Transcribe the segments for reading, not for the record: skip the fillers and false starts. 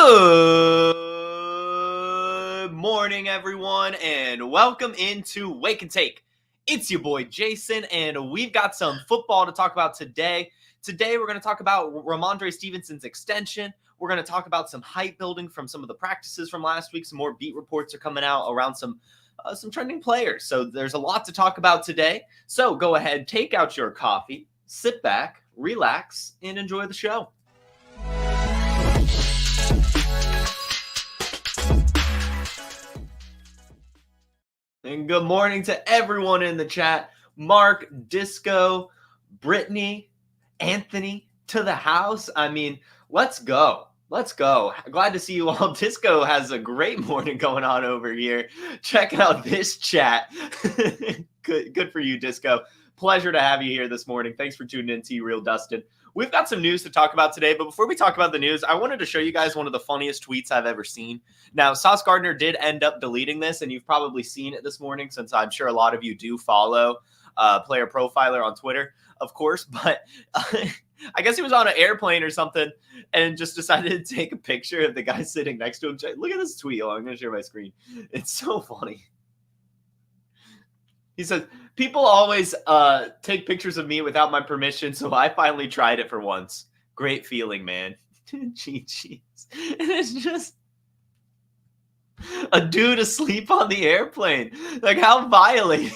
Good morning, everyone, and welcome into Wake and Take. It's your boy Jason, and we've got some football to talk about today. Today, we're going to talk about Rhamondre Stevenson's extension. We're going to talk about some hype building from some of the practices from last week. Some more beat reports are coming out around some trending players. So there's a lot to talk about today. So go ahead, take out your coffee, sit back, relax, and enjoy the show. And good morning to everyone in the chat. Mark, Disco, Brittany, Anthony, to the house. I mean, let's go. Let's go. Glad to see you all. Disco has a great morning going on over here. Check out this chat. Good for you, Disco. Pleasure to have you here this morning. Thanks for tuning in to Real Dustin. We've got some news to talk about today, but before we talk about the news, I wanted to show you guys one of the funniest tweets I've ever seen. Now, Sauce Gardner did end up deleting this, and you've probably seen it this morning since I'm sure a lot of you do follow PlayerProfiler on Twitter, of course, but I guess he was on an airplane or something and just decided to take a picture of the guy sitting next to him. Look at this tweet. I'm going to share my screen. It's so funny. He says, people always take pictures of me without my permission, so I finally tried it for once. Great feeling, man. GG's. And it's just a dude asleep on the airplane. Like, how violating.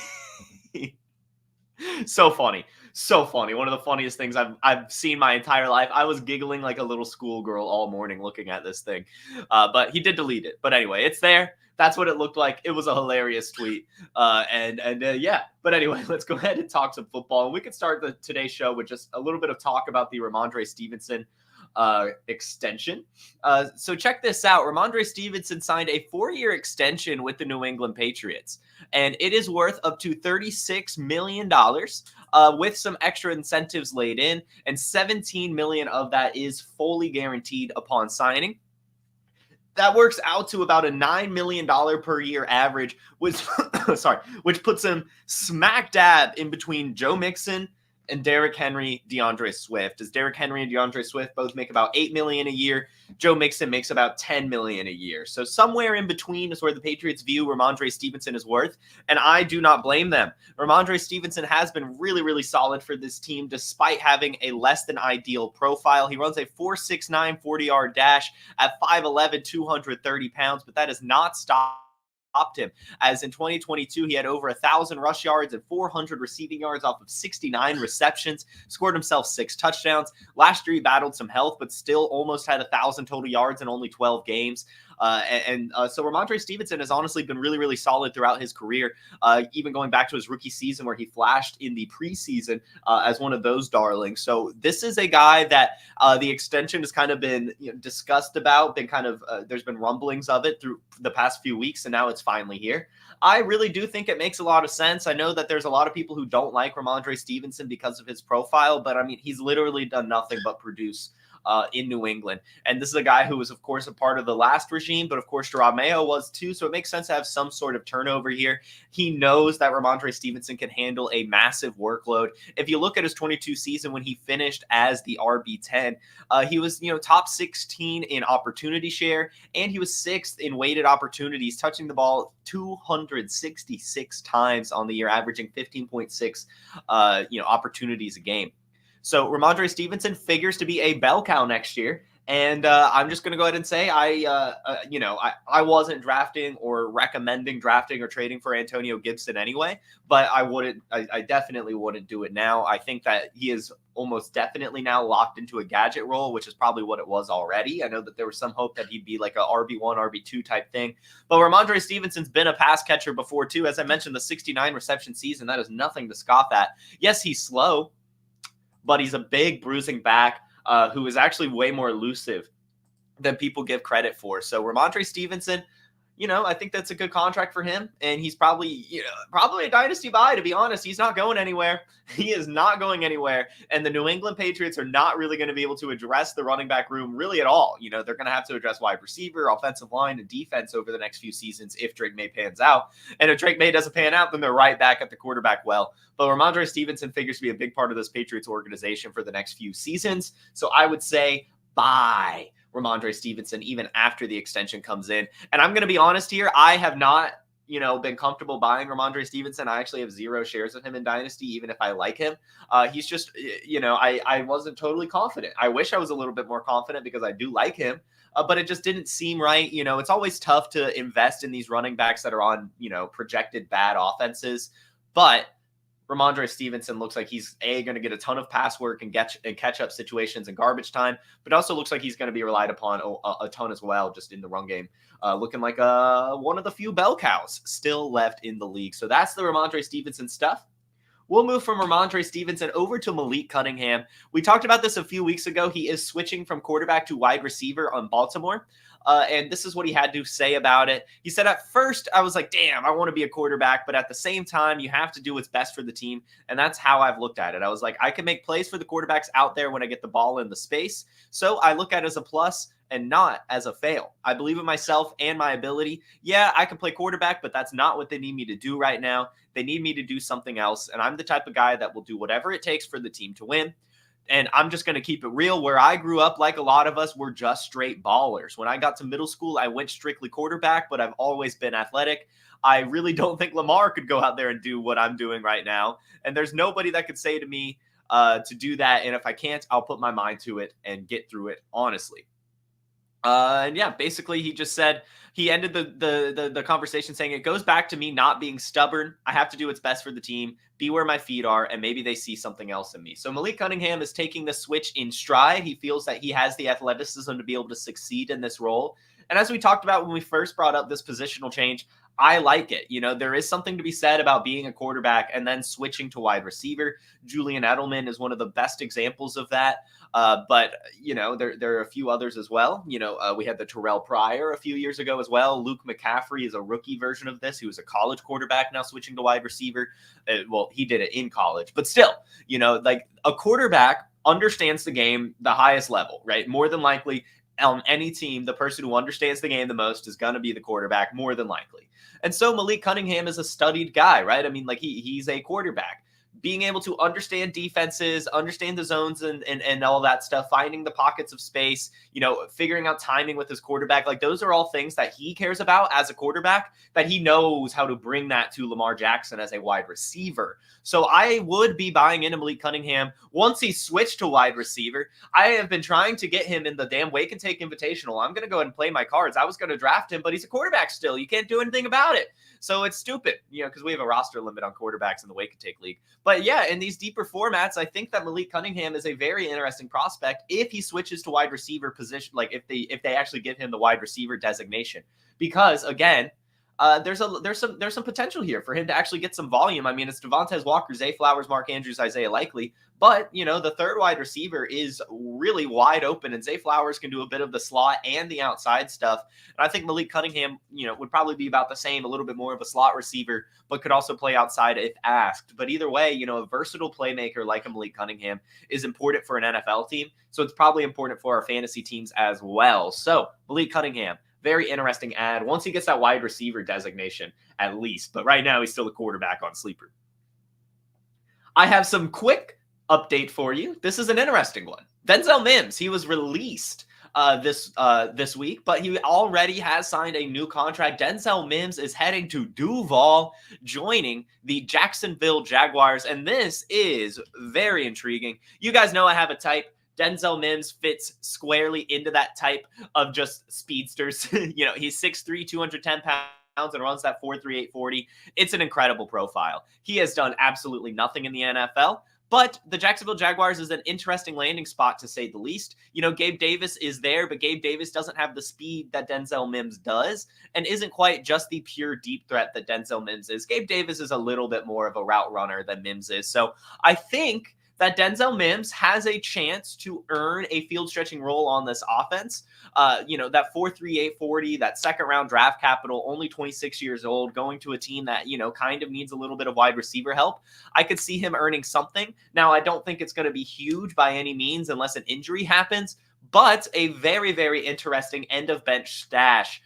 So funny. So funny. One of the funniest things I've seen my entire life. I was giggling like a little schoolgirl all morning looking at this thing. But he did delete it. But anyway, it's there. That's what it looked like. It was a hilarious tweet. Yeah. But anyway, let's go ahead and talk some football. And we could start today's show with just a little bit of talk about the Rhamondre Stevenson extension. So check this out. Rhamondre Stevenson signed a 4-year extension with the New England Patriots, and it is worth up to $36 million with some extra incentives laid in, and $17 million of that is fully guaranteed upon signing. That works out to about a $9 million per year average, which puts him smack dab in between Joe Mixon and Derrick Henry, DeAndre Swift. As Derrick Henry and DeAndre Swift both make about $8 million a year, Joe Mixon makes about $10 million a year. So somewhere in between is where the Patriots view Rhamondre Stevenson is worth, and I do not blame them. Rhamondre Stevenson has been really, really solid for this team despite having a less than ideal profile. He runs a 4.69 40-yard dash at 5'11", 230 pounds, but that does not stop him, as in 2022 he had over 1,000 rush yards and 400 receiving yards off of 69 receptions, scored himself 6 touchdowns. Last year he battled some health, but still almost had 1,000 total yards in only 12 games. So Rhamondre Stevenson has honestly been really, really solid throughout his career, even going back to his rookie season where he flashed in the preseason as one of those darlings. So this is a guy that the extension has kind of been discussed about, there's been rumblings of it through the past few weeks, and now it's finally here. I really do think it makes a lot of sense. I know that there's a lot of people who don't like Rhamondre Stevenson because of his profile, but I mean, he's literally done nothing but produce in New England. And this is a guy who was, of course, a part of the last regime, but of course, Jerome Mayo was too. So it makes sense to have some sort of turnover here. He knows that Rhamondre Stevenson can handle a massive workload. If you look at his 22 season when he finished as the RB10, he was, top 16 in opportunity share, and he was 6th in weighted opportunities, touching the ball 266 times on the year, averaging 15.6, opportunities a game. So Rhamondre Stevenson figures to be a bell cow next year. And I'm just going to go ahead and say I wasn't drafting or recommending drafting or trading for Antonio Gibson anyway, but I definitely wouldn't do it now. I think that he is almost definitely now locked into a gadget role, which is probably what it was already. I know that there was some hope that he'd be like a RB1, RB2 type thing, but Rhamondre Stevenson's been a pass catcher before too. As I mentioned, the 69 reception season, that is nothing to scoff at. Yes, he's slow, but he's a big bruising back who is actually way more elusive than people give credit for. So Rhamondre Stevenson, I think that's a good contract for him. And he's probably a dynasty buy, to be honest. He's not going anywhere. He is not going anywhere. And the New England Patriots are not really going to be able to address the running back room really at all. They're going to have to address wide receiver, offensive line, and defense over the next few seasons if Drake May pans out. And if Drake May doesn't pan out, then they're right back at the quarterback well. But Rhamondre Stevenson figures to be a big part of this Patriots organization for the next few seasons. So I would say buy Rhamondre Stevenson even after the extension comes in. And I'm going to be honest here, I have not been comfortable buying Rhamondre Stevenson. I actually have 0 shares of him in Dynasty, even if I like him. He's just, I wasn't totally confident. I wish I was a little bit more confident because I do like him, but it just didn't seem right. It's always tough to invest in these running backs that are on, projected bad offenses. But Rhamondre Stevenson looks like he's going to get a ton of pass work and catch up situations in garbage time, but also looks like he's going to be relied upon a ton as well, just in the run game, looking like one of the few bell cows still left in the league. So that's the Rhamondre Stevenson stuff. We'll move from Rhamondre Stevenson over to Malik Cunningham. We talked about this a few weeks ago. He is switching from quarterback to wide receiver on Baltimore. And this is what he had to say about it. He said, at first, I was like, damn, I want to be a quarterback. But at the same time, you have to do what's best for the team. And that's how I've looked at it. I was like, I can make plays for the quarterbacks out there when I get the ball in the space. So I look at it as a plus and not as a fail. I believe in myself and my ability. Yeah, I can play quarterback, but that's not what they need me to do right now. They need me to do something else. And I'm the type of guy that will do whatever it takes for the team to win. And I'm just going to keep it real. Where I grew up, like a lot of us, were just straight ballers. When I got to middle school, I went strictly quarterback, but I've always been athletic. I really don't think Lamar could go out there and do what I'm doing right now. And there's nobody that could say to me to do that. And if I can't, I'll put my mind to it and get through it, honestly. And yeah, basically he just said, he ended the conversation saying, it goes back to me not being stubborn. I have to do what's best for the team, be where my feet are, and maybe they see something else in me. So Malik Cunningham is taking the switch in stride. He feels that he has the athleticism to be able to succeed in this role. And as we talked about when we first brought up this positional change, I like it. There is something to be said about being a quarterback and then switching to wide receiver. Julian Edelman is one of the best examples of that. But there are a few others as well. We had the Terrell Pryor a few years ago as well. Luke McCaffrey is a rookie version of this. He was a college quarterback, now switching to wide receiver. Well, he did it in college, but still, like a quarterback understands the game the highest level, right? More than likely, on any team, the person who understands the game the most is going to be the quarterback, more than likely. And so Malik Cunningham is a studied guy, right? I mean, like he's a quarterback. Being able to understand defenses, understand the zones and all that stuff, finding the pockets of space, figuring out timing with his quarterback. Like those are all things that he cares about as a quarterback, that he knows how to bring that to Lamar Jackson as a wide receiver. So I would be buying into Malik Cunningham once he switched to wide receiver. I have been trying to get him in the damn Wake and Take Invitational. I'm going to go ahead and play my cards. I was going to draft him, but he's a quarterback still. You can't do anything about it. So it's stupid, because we have a roster limit on quarterbacks in the Wake and Take League. But yeah, in these deeper formats, I think that Malik Cunningham is a very interesting prospect if he switches to wide receiver position, like if they actually give him the wide receiver designation. Because again, there's some potential here for him to actually get some volume. I mean, it's Devontae Walker, Zay Flowers, Mark Andrews, Isaiah Likely, but the third wide receiver is really wide open, and Zay Flowers can do a bit of the slot and the outside stuff. And I think Malik Cunningham, would probably be about the same, a little bit more of a slot receiver, but could also play outside if asked. But either way, a versatile playmaker like a Malik Cunningham is important for an NFL team, so it's probably important for our fantasy teams as well. So Malik Cunningham, very interesting ad once he gets that wide receiver designation at least. But right now he's still a quarterback on Sleeper. I have some quick update for you. This is an interesting one. Denzel Mims, he was released this week, but he already has signed a new contract. Denzel Mims is heading to Duval, joining the Jacksonville Jaguars, and this is very intriguing. You guys know I have a type. Denzel Mims fits squarely into that type of just speedsters. He's 6'3", 210 pounds and runs that 4.38 40. It's an incredible profile. He has done absolutely nothing in the NFL, but the Jacksonville Jaguars is an interesting landing spot, to say the least. Gabe Davis is there, but Gabe Davis doesn't have the speed that Denzel Mims does and isn't quite just the pure deep threat that Denzel Mims is. Gabe Davis is a little bit more of a route runner than Mims is. So I think that Denzel Mims has a chance to earn a field stretching role on this offense. That 4.38 40, that second round draft capital, only 26 years old, going to a team that, kind of needs a little bit of wide receiver help. I could see him earning something. Now, I don't think it's going to be huge by any means unless an injury happens, but a very, very interesting end of bench stash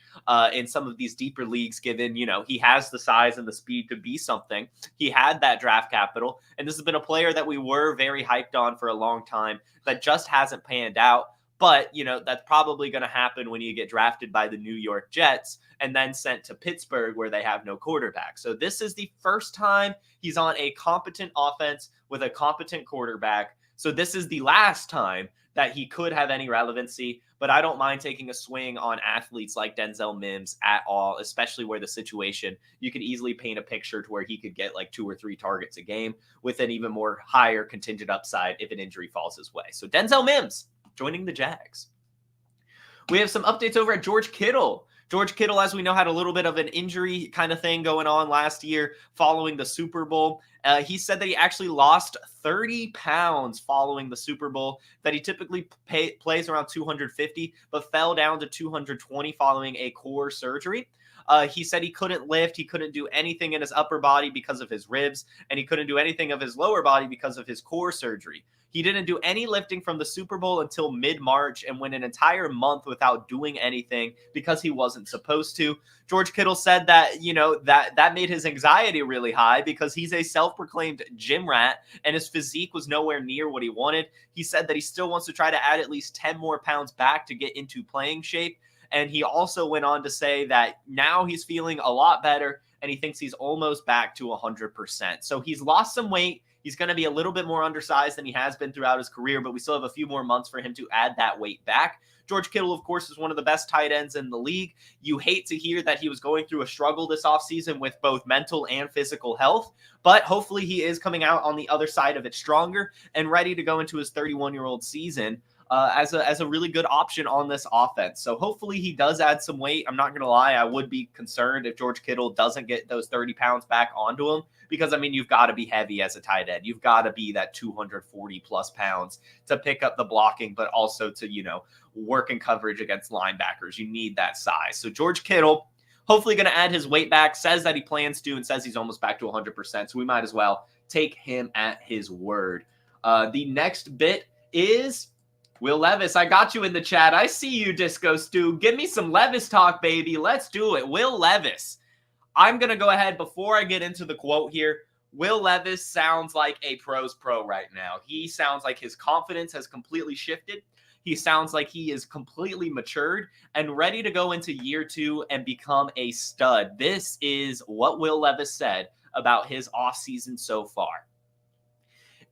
in some of these deeper leagues, given, he has the size and the speed to be something. He had that draft capital, and this has been a player that we were very hyped on for a long time that just hasn't panned out. But, that's probably going to happen when you get drafted by the New York Jets and then sent to Pittsburgh where they have no quarterback. So this is the first time he's on a competent offense with a competent quarterback. So this is the last time that he could have any relevancy, but I don't mind taking a swing on athletes like Denzel Mims at all, especially where the situation, you could easily paint a picture to where he could get like 2 or 3 targets a game with an even more higher contingent upside if an injury falls his way. So Denzel Mims joining the Jags. We have some updates over at George Kittle. George Kittle, as we know, had a little bit of an injury kind of thing going on last year following the Super Bowl. He said that he actually lost 30 pounds following the Super Bowl, that he typically plays around 250, but fell down to 220 following a core surgery. He said he couldn't lift, he couldn't do anything in his upper body because of his ribs, and he couldn't do anything of his lower body because of his core surgery. He didn't do any lifting from the Super Bowl until mid-March and went an entire month without doing anything because he wasn't supposed to. George Kittle said that, that made his anxiety really high because he's a self-proclaimed gym rat and his physique was nowhere near what he wanted. He said that he still wants to try to add at least 10 more pounds back to get into playing shape. And he also went on to say that now he's feeling a lot better and he thinks he's almost back to 100%. So he's lost some weight. He's going to be a little bit more undersized than he has been throughout his career, but we still have a few more months for him to add that weight back. George Kittle, of course, is one of the best tight ends in the league. You hate to hear that he was going through a struggle this offseason with both mental and physical health, but hopefully he is coming out on the other side of it stronger and ready to go into his 31-year-old season as a really good option on this offense. So hopefully he does add some weight. I'm not going to lie. I would be concerned if George Kittle doesn't get those 30 pounds back onto him because, you've got to be heavy as a tight end. You've got to be that 240 plus pounds to pick up the blocking, but also to, work in coverage against linebackers. You need that size. So George Kittle, hopefully going to add his weight back, says that he plans to and says he's almost back to 100%. So we might as well take him at his word. The next bit is Will Levis. I got you in the chat. I see you, Disco Stu. Give me some Levis talk, baby. Let's do it. Will Levis. I'm going to go ahead before I get into the quote here. Will Levis sounds like a pro's pro right now. He sounds like his confidence has completely shifted. He sounds like he is completely matured and ready to go into year 2 and become a stud. This is what Will Levis said about his offseason so far.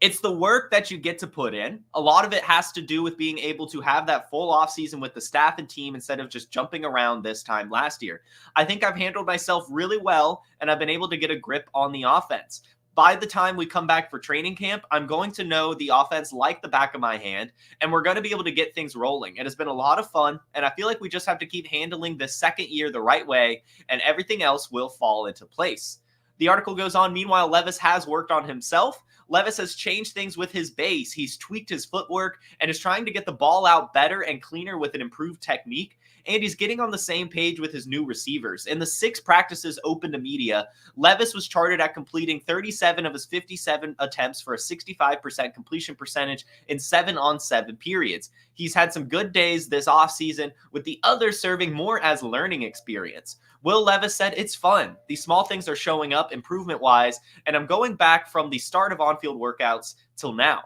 It's the work that you get to put in. A lot of it has to do with being able to have that full offseason with the staff and team instead of just jumping around this time last year. I think I've handled myself really well, and I've been able to get a grip on the offense. By the time we come back for training camp, I'm going to know the offense like the back of my hand, and we're going to be able to get things rolling. It has been a lot of fun, and I feel like we just have to keep handling this second year the right way, and everything else will fall into place. The article goes on, meanwhile, Levis has worked on himself. Levis has changed things with his base. He's tweaked his footwork and is trying to get the ball out better and cleaner with an improved technique. And he's getting on the same page with his new receivers. In the 6 practices open to media, Levis was charted at completing 37 of his 57 attempts for a 65% completion percentage in 7-on-7 periods. He's had some good days this offseason, with the others serving more as learning experience. Will Levis said, "It's fun. These small things are showing up improvement-wise, and I'm going back from the start of on-field workouts till now."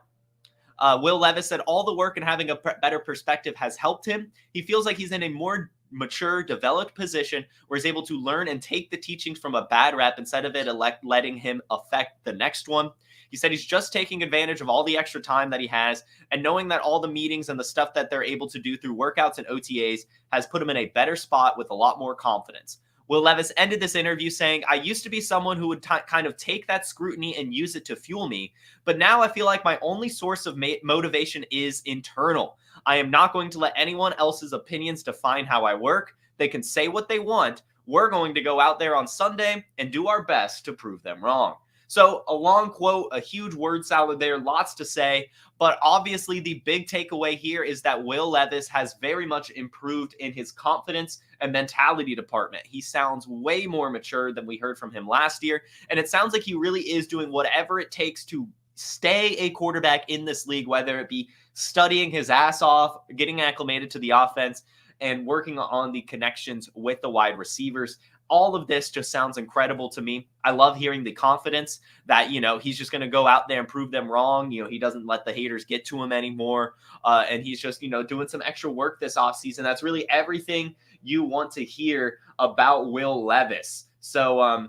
Will Levis said all the work and having a better perspective has helped him. He feels like he's in a more mature, developed position where he's able to learn and take the teachings from a bad rep instead of it letting him affect the next one. He said he's just taking advantage of all the extra time that he has and knowing that all the meetings and the stuff that they're able to do through workouts and OTAs has put him in a better spot with a lot more confidence. Will Levis ended this interview saying, "I used to be someone who would kind of take that scrutiny and use it to fuel me, but now I feel like my only source of motivation is internal. I am not going to let anyone else's opinions define how I work. They can say what they want. We're going to go out there on Sunday and do our best to prove them wrong." So a long quote, a huge word salad there, lots to say. But obviously the big takeaway here is that Will Levis has very much improved in his confidence and mentality department. He sounds way more mature than we heard from him last year. And it sounds like he really is doing whatever it takes to stay a quarterback in this league, whether it be studying his ass off, getting acclimated to the offense, and working on the connections with the wide receivers. all of this just sounds incredible to me. I love hearing the confidence that, he's just going to go out there and prove them wrong. He doesn't let the haters get to him anymore. And he's just, doing some extra work this offseason. That's really everything you want to hear about Will Levis. So,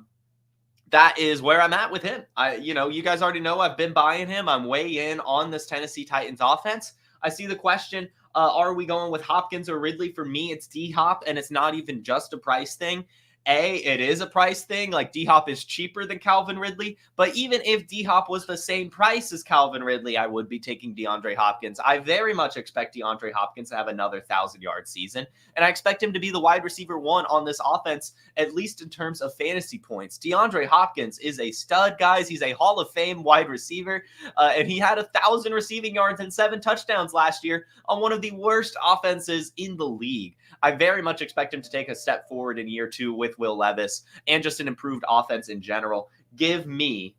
that is where I'm at with him. You guys already know I've been buying him. I'm way in on this Tennessee Titans offense. I see the question, are we going with Hopkins or Ridley? For me, it's D-Hop, and it's not even just a price thing. It is a price thing. Like, D-Hop is cheaper than Calvin Ridley. But even if D-Hop was the same price as Calvin Ridley, I would be taking DeAndre Hopkins. I very much expect DeAndre Hopkins to have another 1,000-yard season. And I expect him to be the wide receiver 1 on this offense, at least in terms of fantasy points. DeAndre Hopkins is a stud, guys. He's a Hall of Fame wide receiver. And he had 1,000 receiving yards and 7 touchdowns last year on one of the worst offenses in the league. I very much expect him to take a step forward in year 2 with Will Levis and just an improved offense in general. Give me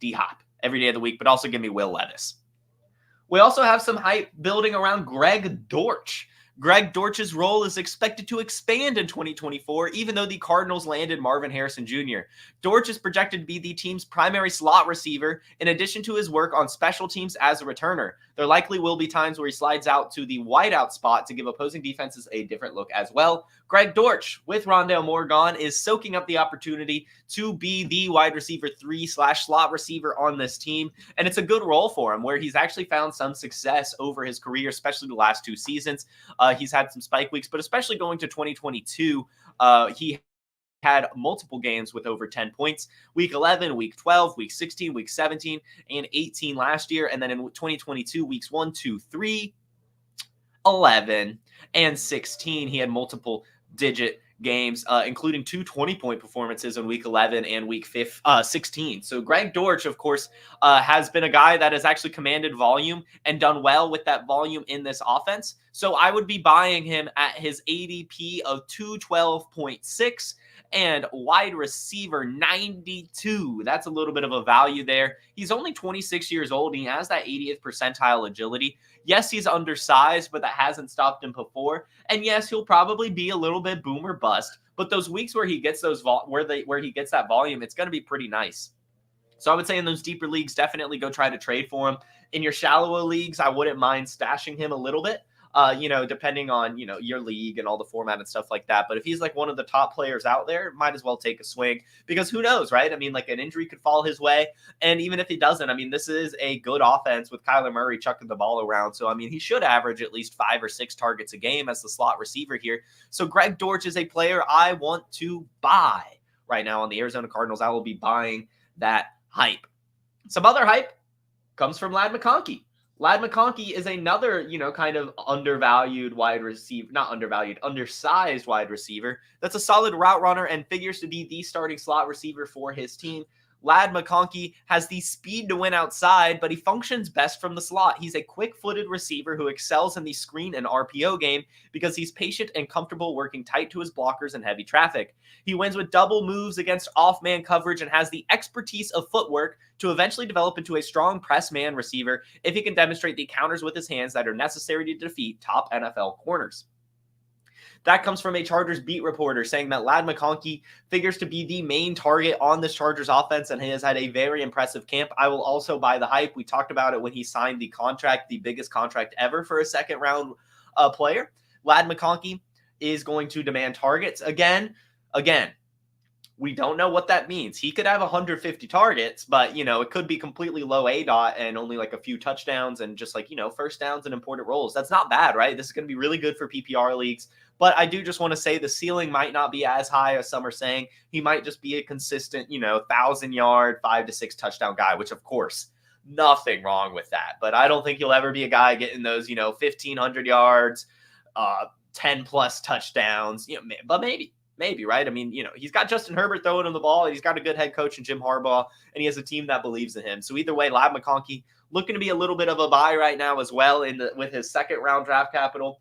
D-Hop every day of the week, but also give me Will Levis. We also have some hype building around Greg Dorch. Greg Dortch's role is expected to expand in 2024, even though the Cardinals landed Marvin Harrison Jr. Dorch is projected to be the team's primary slot receiver, in addition to his work on special teams as a returner. There likely will be times where he slides out to the wideout spot to give opposing defenses a different look as well. Greg Dorch, with Rondale Moore gone, is soaking up the opportunity to be the wide receiver 3/slot receiver on this team, and it's a good role for him, where he's actually found some success over his career, especially the last 2 seasons. He's had some spike weeks, but especially going to 2022, he had multiple games with over 10 points. Week 11, Week 12, Week 16, Week 17, and 18 last year. And then in 2022, Weeks 1, 2, 3, 11, and 16, he had multiple digit games, including 2 20-point performances in Week 11 and Week 16. So Greg Dorch, of course, has been a guy that has actually commanded volume and done well with that volume in this offense. So I would be buying him at his ADP of 212.6 and wide receiver 92. That's a little bit of a value there. He's only 26 years old, and he has that 80th percentile agility. Yes, he's undersized, but that hasn't stopped him before. And yes, he'll probably be a little bit boom or bust, but those weeks where he gets those where he gets that volume, it's going to be pretty nice. So I would say in those deeper leagues, definitely go try to trade for him. In your shallower leagues, I wouldn't mind stashing him a little bit. Depending on, your league and all the format and stuff like that. But if he's like one of the top players out there, might as well take a swing, because who knows, right? I mean, like, an injury could fall his way. And even if he doesn't, I mean, this is a good offense with Kyler Murray chucking the ball around. So, I mean, he should average at least 5 or 6 targets a game as the slot receiver here. So Greg Dorch is a player I want to buy right now on the Arizona Cardinals. I will be buying that hype. Some other hype comes from Ladd McConkey. Ladd McConkey is another, kind of undervalued wide receiver, not undervalued, undersized wide receiver. That's a solid route runner and figures to be the starting slot receiver for his team. Ladd McConkey has the speed to win outside, but he functions best from the slot. He's a quick-footed receiver who excels in the screen and RPO game because he's patient and comfortable working tight to his blockers in heavy traffic. He wins with double moves against off-man coverage and has the expertise of footwork to eventually develop into a strong press man receiver if he can demonstrate the counters with his hands that are necessary to defeat top NFL corners. That comes from a Chargers beat reporter saying that Ladd McConkey figures to be the main target on this Chargers offense, and he has had a very impressive camp. I will also buy the hype. We talked about it when he signed the contract, the biggest contract ever for a second-round player. Ladd McConkey is going to demand targets again. We don't know what that means. He could have 150 targets, but, it could be completely low ADOT and only like a few touchdowns and just like, first downs and important roles. That's not bad, right? This is going to be really good for PPR leagues. But I do just want to say the ceiling might not be as high as some are saying. He might just be a consistent, 1,000-yard, 5 to 6 touchdown guy, which, of course, nothing wrong with that. But I don't think he'll ever be a guy getting those, 1,500 yards, 10-plus touchdowns. But maybe, right? I mean, he's got Justin Herbert throwing him the ball, and he's got a good head coach in Jim Harbaugh, and he has a team that believes in him. So either way, Ladd McConkey looking to be a little bit of a buy right now as well with his second-round draft capital.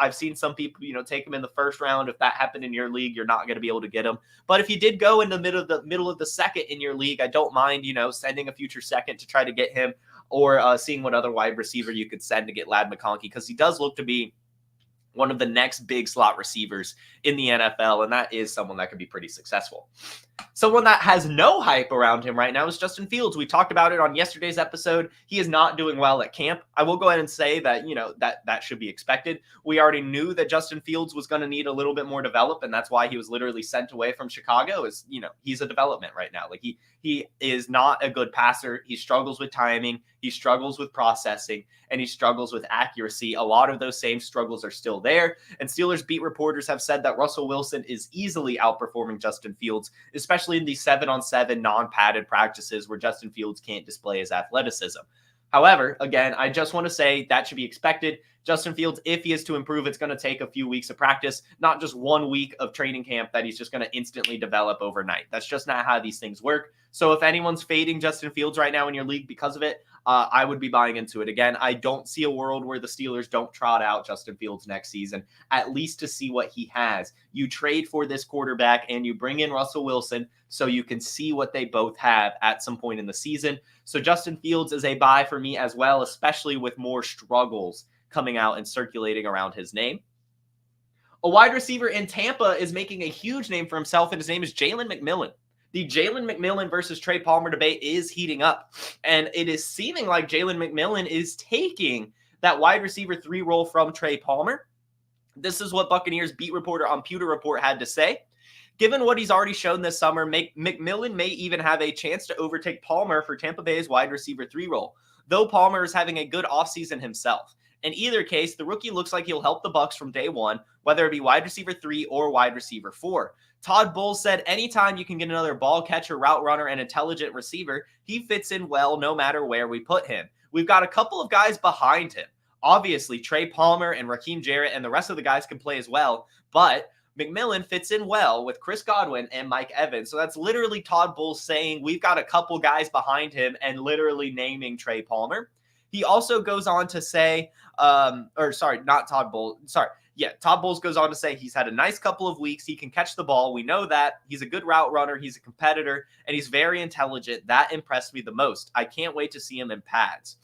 I've seen some people, take him in the first round. If that happened in your league, you're not going to be able to get him. But if you did go in the middle of the second in your league, I don't mind, sending a future second to try to get him, or seeing what other wide receiver you could send to get Ladd McConkey, because he does look to be one of the next big slot receivers in the NFL, and that is someone that could be pretty successful. Someone that has no hype around him right now is Justin Fields. We talked about it on yesterday's episode. He is not doing well at camp. I will go ahead and say that, that should be expected. We already knew that Justin Fields was going to need a little bit more develop, and that's why he was literally sent away from Chicago. He's a development right now. Like he is not a good passer. He struggles with timing. He struggles with processing, and he struggles with accuracy. A lot of those same struggles are still there. And Steelers beat reporters have said that Russell Wilson is easily outperforming Justin Fields, especially in the 7-on-7 non-padded practices where Justin Fields can't display his athleticism. However, again, I just want to say that should be expected. Justin Fields, if he is to improve, it's going to take a few weeks of practice, not just 1 week of training camp that he's just going to instantly develop overnight. That's just not how these things work. So if anyone's fading Justin Fields right now in your league because of it, I would be buying into it. Again, I don't see a world where the Steelers don't trot out Justin Fields next season, at least to see what he has. You trade for this quarterback and you bring in Russell Wilson so you can see what they both have at some point in the season. So Justin Fields is a buy for me as well, especially with more struggles coming out and circulating around his name. A wide receiver in Tampa is making a huge name for himself, and his name is Jaylen McMillan. The Jaylen McMillan versus Trey Palmer debate is heating up, and it is seeming like Jaylen McMillan is taking that wide receiver 3 role from Trey Palmer. This is what Buccaneers beat reporter on Pewter Report had to say. Given what he's already shown this summer, McMillan may even have a chance to overtake Palmer for Tampa Bay's wide receiver 3 role, though Palmer is having a good offseason himself. In either case, the rookie looks like he'll help the Bucs from day one, whether it be wide receiver 3 or wide receiver 4. Todd Bowles said anytime you can get another ball catcher, route runner, and intelligent receiver, he fits in well no matter where we put him. We've got a couple of guys behind him. Obviously, Trey Palmer and Raheem Jarrett and the rest of the guys can play as well, but McMillan fits in well with Chris Godwin and Mike Evans. So that's literally Todd Bowles saying we've got a couple guys behind him and literally naming Trey Palmer. He also goes on to say, Todd Bowles goes on to say he's had a nice couple of weeks. He can catch the ball. We know that. He's a good route runner. He's a competitor, and he's very intelligent. That impressed me the most. I can't wait to see him in pads.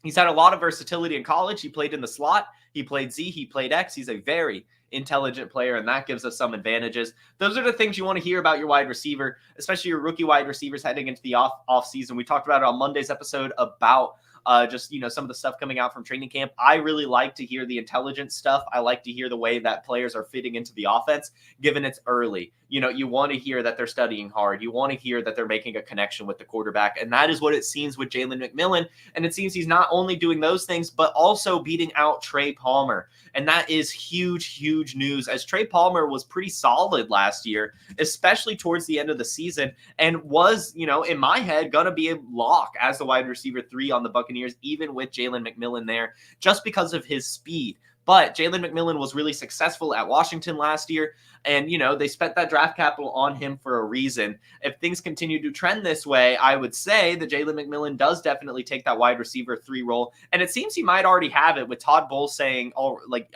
He's had a lot of versatility in college. He played in the slot. He played Z. He played X. He's a very intelligent player, and that gives us some advantages. Those are the things you want to hear about your wide receiver, especially your rookie wide receivers heading into the off season. We talked about it on Monday's episode about some of the stuff coming out from training camp. I really like to hear the intelligence stuff. I like to hear the way that players are fitting into the offense, given it's early. You want to hear that they're studying hard. You want to hear that they're making a connection with the quarterback. And that is what it seems with Jaylen McMillan. And it seems he's not only doing those things, but also beating out Trey Palmer. And that is huge, huge news, as Trey Palmer was pretty solid last year, especially towards the end of the season, and was, in my head, going to be a lock as the wide receiver 3 on the Buccaneers, even with Jaylen McMillan there, just because of his speed. But Jaylen McMillan was really successful at Washington last year, and, they spent that draft capital on him for a reason. If things continue to trend this way, I would say that Jaylen McMillan does definitely take that wide receiver 3 role, and it seems he might already have it with Todd Bowles saying,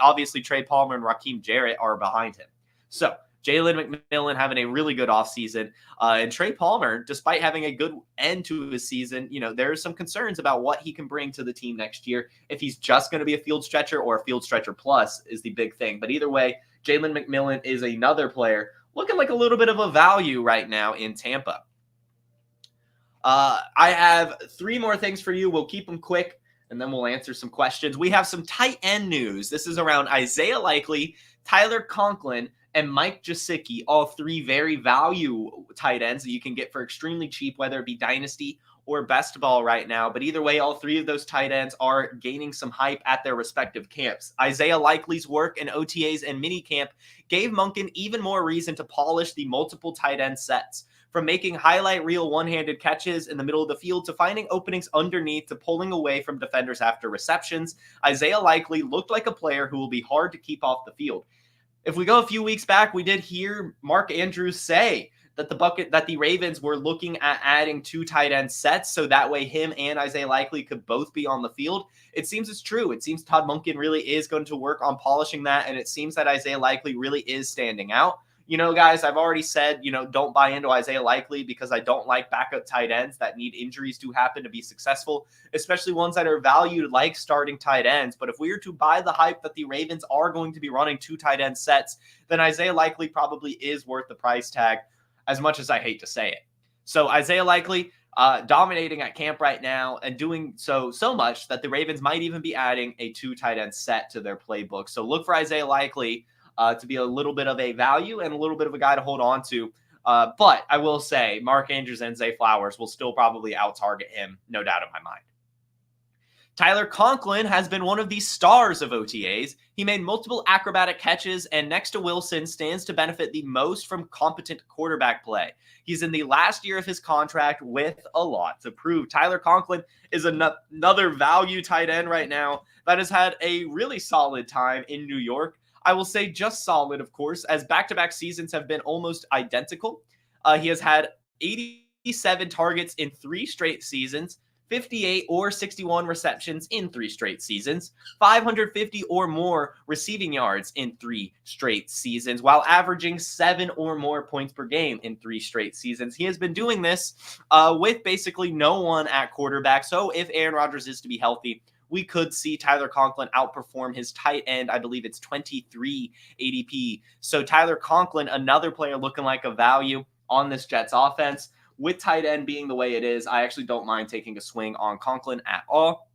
obviously Trey Palmer and Raheem Jarrett are behind him. So Jaylen McMillan having a really good offseason. And Trey Palmer, despite having a good end to his season, there are some concerns about what he can bring to the team next year. If he's just going to be a field stretcher or a field stretcher plus is the big thing. But either way, Jaylen McMillan is another player looking like a little bit of a value right now in Tampa. I have 3 more things for you. We'll keep them quick, and then we'll answer some questions. We have some tight end news. This is around Isaiah Likely, Tyler Conklin, and Mike Gesicki, all 3 very value tight ends that you can get for extremely cheap, whether it be Dynasty or Best Ball right now. But either way, all 3 of those tight ends are gaining some hype at their respective camps. Isaiah Likely's work in OTAs and minicamp gave Monken even more reason to polish the multiple tight end sets. From making highlight reel one-handed catches in the middle of the field to finding openings underneath to pulling away from defenders after receptions, Isaiah Likely looked like a player who will be hard to keep off the field. If we go a few weeks back, we did hear Mark Andrews say that the Ravens were looking at adding 2 tight end sets, so that way him and Isaiah Likely could both be on the field. It seems it's true. It seems Todd Monken really is going to work on polishing that, and it seems that Isaiah Likely really is standing out. Guys, I've already said, don't buy into Isaiah Likely because I don't like backup tight ends that need injuries to happen to be successful, especially ones that are valued like starting tight ends. But if we were to buy the hype that the Ravens are going to be running 2 tight end sets, then Isaiah Likely probably is worth the price tag, as much as I hate to say it. So Isaiah Likely dominating at camp right now and doing so much that the Ravens might even be adding a 2 tight end set to their playbook. So look for Isaiah Likely to be a little bit of a value and a little bit of a guy to hold on to. But I will say Mark Andrews and Zay Flowers will still probably out-target him, no doubt in my mind. Tyler Conklin has been one of the stars of OTAs. He made multiple acrobatic catches, and next to Wilson, stands to benefit the most from competent quarterback play. He's in the last year of his contract with a lot to prove. Tyler Conklin is another value tight end right now that has had a really solid time in New York. I will say just solid, of course, as back-to-back seasons have been almost identical. He has had 87 targets in 3 straight seasons, 58 or 61 receptions in 3 straight seasons, 550 or more receiving yards in 3 straight seasons, while averaging 7 or more points per game in 3 straight seasons. He has been doing this with basically no one at quarterback. So if Aaron Rodgers is to be healthy, we could see Tyler Conklin outperform his tight end. I believe it's 23 ADP. So Tyler Conklin, another player looking like a value on this Jets offense. With tight end being the way it is, I actually don't mind taking a swing on Conklin at all.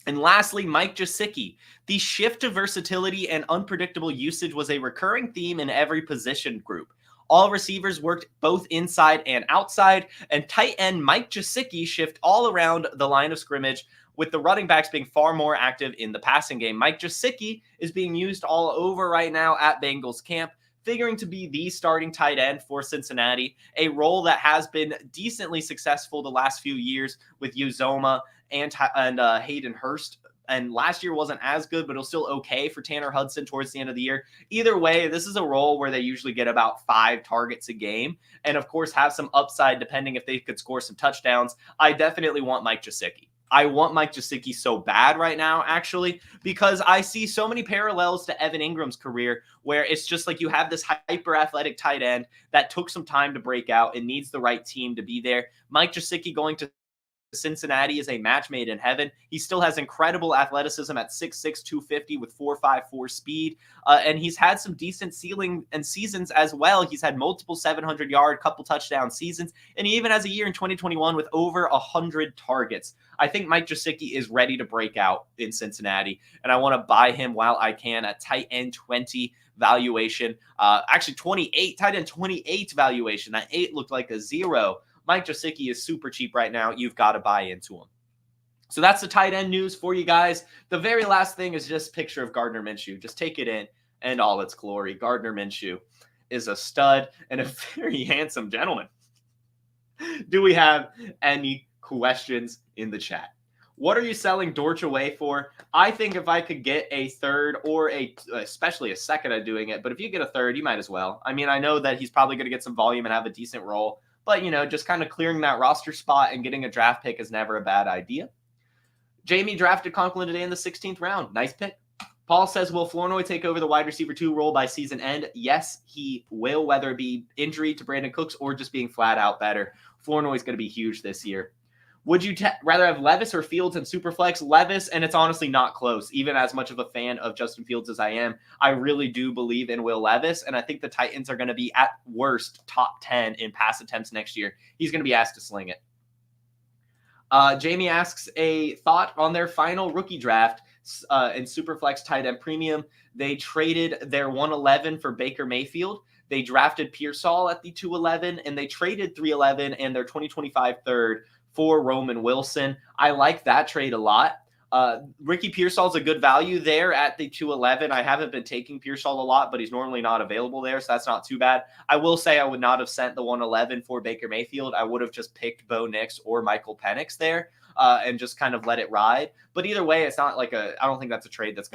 And lastly, Mike Gesicki. The shift to versatility and unpredictable usage was a recurring theme in every position group. All receivers worked both inside and outside, and tight end Mike Gesicki shift all around the line of scrimmage, with the running backs being far more active in the passing game. Mike Gesicki is being used all over right now at Bengals camp, figuring to be the starting tight end for Cincinnati, a role that has been decently successful the last few years with Uzomah and Hayden Hurst. And last year wasn't as good, but it was still okay for Tanner Hudson towards the end of the year. Either way, this is a role where they usually get about 5 targets a game, and of course have some upside depending if they could score some touchdowns. I definitely want Mike Gesicki. I want Mike Gesicki so bad right now, actually, because I see so many parallels to Evan Ingram's career where it's just like you have this hyper-athletic tight end that took some time to break out and needs the right team to be there. Mike Gesicki going to Cincinnati is a match made in heaven. He still has incredible athleticism at 6'6", 250 with 4.54 speed. And he's had some decent ceiling and seasons as well. He's had multiple 700-yard, couple touchdown seasons. And he even has a year in 2021 with over 100 targets. I think Mike Gesicki is ready to break out in Cincinnati. And I want to buy him while I can at tight end 20 valuation. Actually, 28, tight end 28 valuation. That 8 looked like a 0. Mike Gesicki is super cheap right now. You've got to buy into him. So that's the tight end news for you guys. The very last thing is just a picture of Gardner Minshew. Just take it in and all its glory. Gardner Minshew is a stud and a very handsome gentleman. Do we have any questions in the chat? What are you selling Dorch away for? I think if I could get a third or especially a second at doing it, but if you get a third, you might as well. I mean, I know that he's probably going to get some volume and have a decent role. But, just kind of clearing that roster spot and getting a draft pick is never a bad idea. Jamie drafted Conklin today in the 16th round. Nice pick. Paul says, will Flournoy take over the wide receiver 2 role by season end? Yes, he will, whether it be injury to Brandon Cooks or just being flat out better. Flournoy is going to be huge this year. Would you rather have Levis or Fields in Superflex? Levis, and it's honestly not close. Even as much of a fan of Justin Fields as I am, I really do believe in Will Levis, and I think the Titans are going to be, at worst, top 10 in pass attempts next year. He's going to be asked to sling it. Jamie asks a thought on their final rookie draft in Superflex tight end premium. They traded their 111 for Baker Mayfield. They drafted Pearsall at the 211, and they traded 311 and their 2025 third for Roman Wilson. I like that trade a lot. Ricky Pearsall's a good value there at the 211. I haven't been taking Pearsall a lot, but he's normally not available there, so that's not too bad. I will say I would not have sent the 111 for Baker Mayfield. I would have just picked Bo Nix or Michael Penix there and just kind of let it ride. But either way, it's not like I don't think that's a trade that's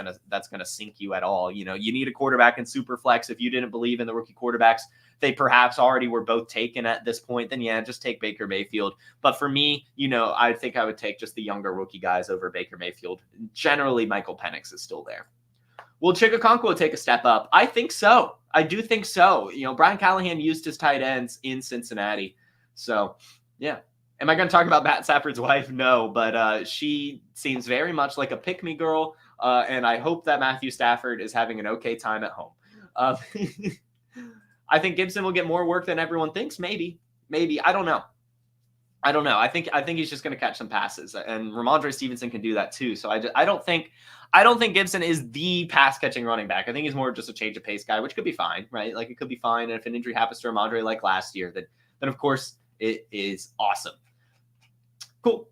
gonna sink you at all. You need a quarterback in Superflex. If you didn't believe in the rookie quarterbacks, they perhaps already were both taken at this point, then yeah, just take Baker Mayfield. But for me, I think I would take just the younger rookie guys over Baker Mayfield. Generally, Michael Penix is still there. Will Chig Okonkwo take a step up? I think so. I do think so. Brian Callahan used his tight ends in Cincinnati. So, yeah. Am I going to talk about Matt Stafford's wife? No, but she seems very much like a pick-me girl, and I hope that Matthew Stafford is having an okay time at home. I think Gibson will get more work than everyone thinks. Maybe. I don't know. I think he's just going to catch some passes, and Rhamondre Stevenson can do that too. So I don't think Gibson is the pass catching running back. I think he's more just a change of pace guy, which could be fine, right? Like it could be fine. And if an injury happens to Rhamondre like last year, then of course it is awesome. Cool.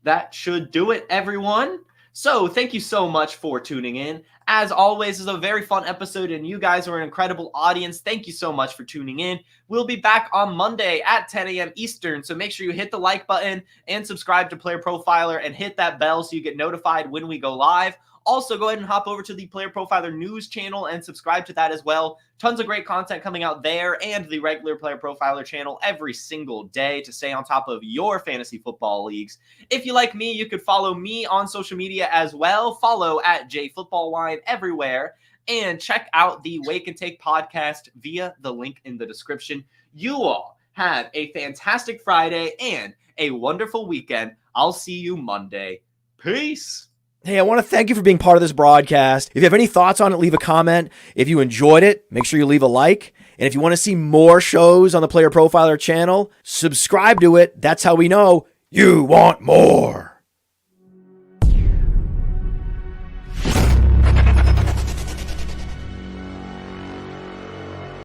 That should do it, everyone. So thank you so much for tuning in. As always, this is a very fun episode, and you guys are an incredible audience. Thank you so much for tuning in. We'll be back on Monday at 10 a.m. Eastern, so make sure you hit the like button and subscribe to Player Profiler and hit that bell so you get notified when we go live. Also, go ahead and hop over to the Player Profiler news channel and subscribe to that as well. Tons of great content coming out there and the regular Player Profiler channel every single day to stay on top of your fantasy football leagues. If you like me, you could follow me on social media as well. Follow at JFootballWine everywhere. And check out the Wake and Take podcast via the link in the description. You all have a fantastic Friday and a wonderful weekend. I'll see you Monday. Peace. Hey, I want to thank you for being part of this broadcast. If you have any thoughts on it, leave a comment. If you enjoyed it, make sure you leave a like. And if you want to see more shows on the Player Profiler channel, subscribe to it. That's how we know you want more.